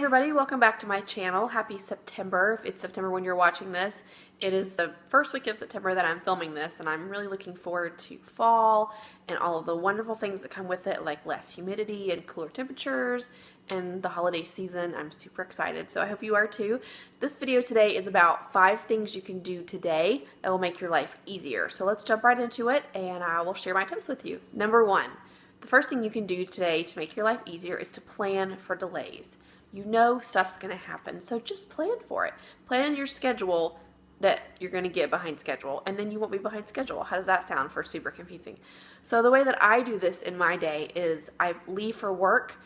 Hey everybody, welcome back to my channel. Happy September. If it's September when you're watching this. It is the first week of September that I'm filming this, and I'm really looking forward to fall and all of the wonderful things that come with it, like less humidity and cooler temperatures and the holiday season. I'm super excited, so I hope you are too. This video today is about 5 things you can do today that will make your life easier. So let's jump right into it, and I will share my tips with you. Number 1, the first thing you can do today to make your life easier is to plan for delays. You know stuff's going to happen, so just plan for it. Plan your schedule that you're going to get behind schedule, and then you won't be behind schedule. How does that sound for super confusing? So the way that I do this in my day is I leave for work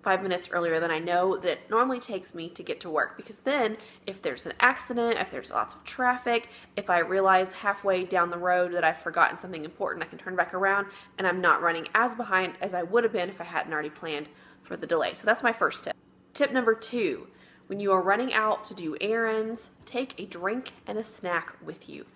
5 minutes earlier than I know that it normally takes me to get to work, because then if there's an accident, if there's lots of traffic, if I realize halfway down the road that I've forgotten something important, I can turn back around and I'm not running as behind as I would have been if I hadn't already planned for the delay. So that's my first tip. Tip number 2, when you are running out to do errands, take a drink and a snack with you.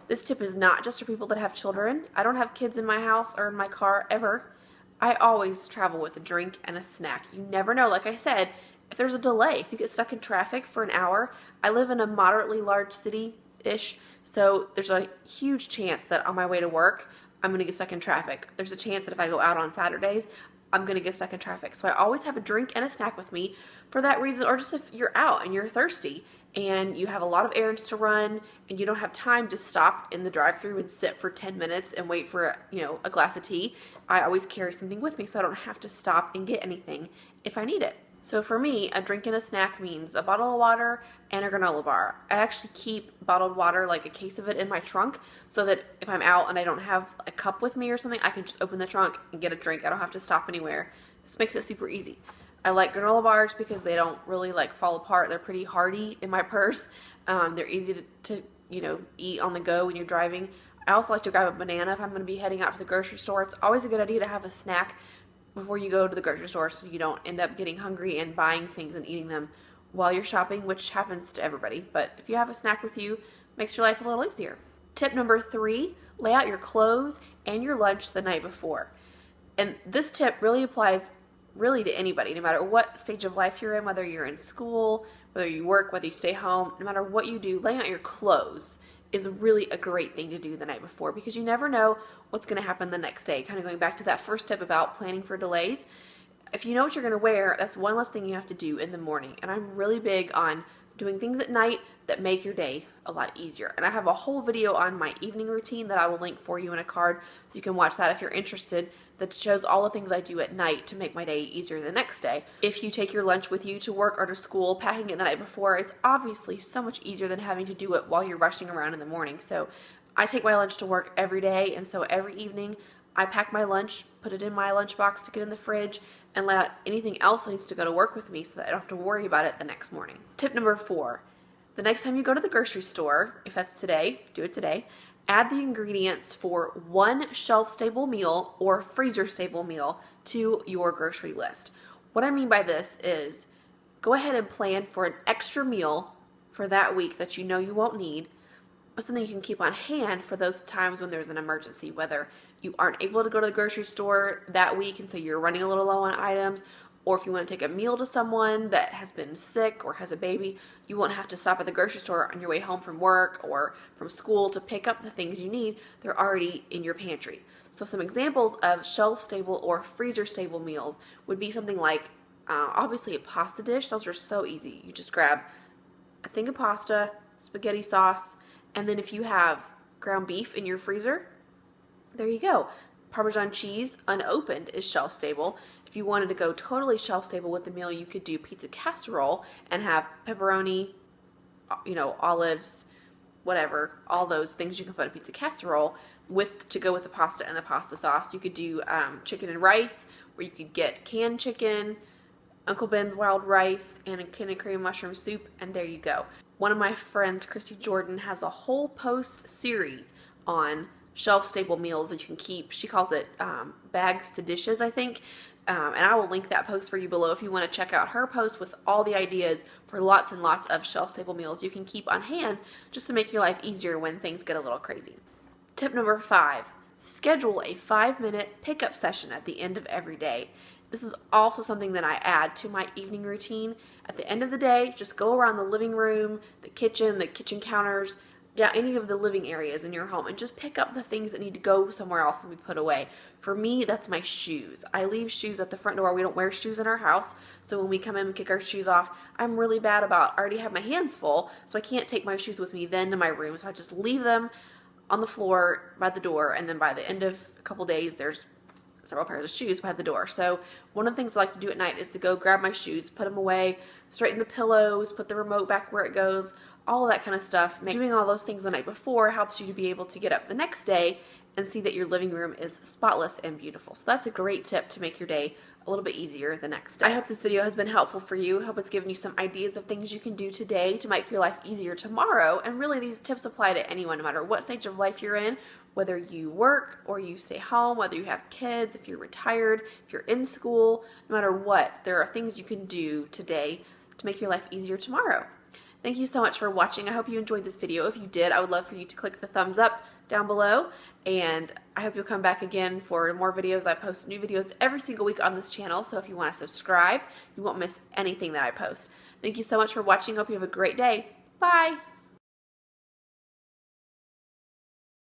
This tip is not just for people that have children. I don't have kids in my house or in my car ever. I always travel with a drink and a snack. You never know, like I said, if there's a delay, if you get stuck in traffic for an hour. I live in a moderately large city-ish, so there's a huge chance that on my way to work, I'm going to get stuck in traffic. There's a chance that if I go out on Saturdays, I'm going to get stuck in traffic. So I always have a drink and a snack with me for that reason, or just if you're out and you're thirsty and you have a lot of errands to run and you don't have time to stop in the drive-thru and sit for 10 minutes and wait for a glass of tea. I always carry something with me so I don't have to stop and get anything if I need it. So for me, a drink and a snack means a bottle of water and a granola bar. I actually keep bottled water, like a case of it, in my trunk so that if I'm out and I don't have a cup with me or something, I can just open the trunk and get a drink. I don't have to stop anywhere. This makes it super easy. I like granola bars because they don't really fall apart. They're pretty hardy in my purse. They're easy to eat on the go when you're driving. I also like to grab a banana if I'm going to be heading out to the grocery store. It's always a good idea to have a snack before you go to the grocery store so you don't end up getting hungry and buying things and eating them while you're shopping, which happens to everybody. But if you have a snack with you, it makes your life a little easier. Tip number 3, lay out your clothes and your lunch the night before. And this tip really applies to anybody, no matter what stage of life you're in, whether you're in school, whether you work, whether you stay home, no matter what you do, laying out your clothes is really a great thing to do the night before, because you never know what's going to happen the next day. Kind of going back to that first tip about planning for delays. If you know what you're going to wear, that's one less thing you have to do in the morning. And I'm really big on doing things at night that make your day a lot easier. And I have a whole video on my evening routine that I will link for you in a card so you can watch that if you're interested, that shows all the things I do at night to make my day easier the next day. If you take your lunch with you to work or to school, packing it the night before is obviously so much easier than having to do it while you're rushing around in the morning. So I take my lunch to work every day, and so every evening I pack my lunch, put it in my lunchbox, stick it in the fridge, and lay out anything else that needs to go to work with me so that I don't have to worry about it the next morning. Tip number 4, the next time you go to the grocery store, if that's today, do it today, add the ingredients for one shelf-stable meal or freezer-stable meal to your grocery list. What I mean by this is go ahead and plan for an extra meal for that week that you know you won't need, but something you can keep on hand for those times when there's an emergency, whether you aren't able to go to the grocery store that week and so you're running a little low on items, or if you want to take a meal to someone that has been sick or has a baby, you won't have to stop at the grocery store on your way home from work or from school to pick up the things you need. They're already in your pantry. So some examples of shelf-stable or freezer-stable meals would be something like, obviously a pasta dish. Those are so easy. You just grab a thing of pasta, spaghetti sauce, and then if you have ground beef in your freezer, there you go. Parmesan cheese, unopened, is shelf-stable. If you wanted to go totally shelf-stable with the meal, you could do pizza casserole and have pepperoni, olives, whatever, all those things you can put in pizza casserole to go with the pasta and the pasta sauce. You could do chicken and rice, or you could get canned chicken, Uncle Ben's wild rice, and a can of cream mushroom soup, and there you go. One of my friends, Christy Jordan, has a whole post series on shelf-stable meals that you can keep. She calls it bags to dishes, I think. And I will link that post for you below if you want to check out her post with all the ideas for lots and lots of shelf-stable meals you can keep on hand just to make your life easier when things get a little crazy. Tip number 5, schedule a 5-minute pickup session at the end of every day. This is also something that I add to my evening routine. At the end of the day, just go around the living room, the kitchen counters, yeah, any of the living areas in your home, and just pick up the things that need to go somewhere else and be put away. For me, that's my shoes. I leave shoes at the front door. We don't wear shoes in our house, so when we come in and kick our shoes off, I'm really bad about, I already have my hands full, so I can't take my shoes with me then to my room, so I just leave them on the floor by the door, and then by the end of a couple days, there's several pairs of shoes by the door. So one of the things I like to do at night is to go grab my shoes, put them away, straighten the pillows, put the remote back where it goes, all of that kind of stuff. Doing all those things the night before helps you to be able to get up the next day and see that your living room is spotless and beautiful. So that's a great tip to make your day a little bit easier the next day. I hope this video has been helpful for you. I hope it's given you some ideas of things you can do today to make your life easier tomorrow. And really, these tips apply to anyone, no matter what stage of life you're in, whether you work or you stay home, whether you have kids, if you're retired, if you're in school, no matter what, there are things you can do today to make your life easier tomorrow. Thank you so much for watching. I hope you enjoyed this video. If you did, I would love for you to click the thumbs up down below, and I hope you'll come back again for more videos. I post new videos every single week on this channel, so if you want to subscribe, you won't miss anything that I post. Thank you so much for watching. Hope you have a great day. Bye!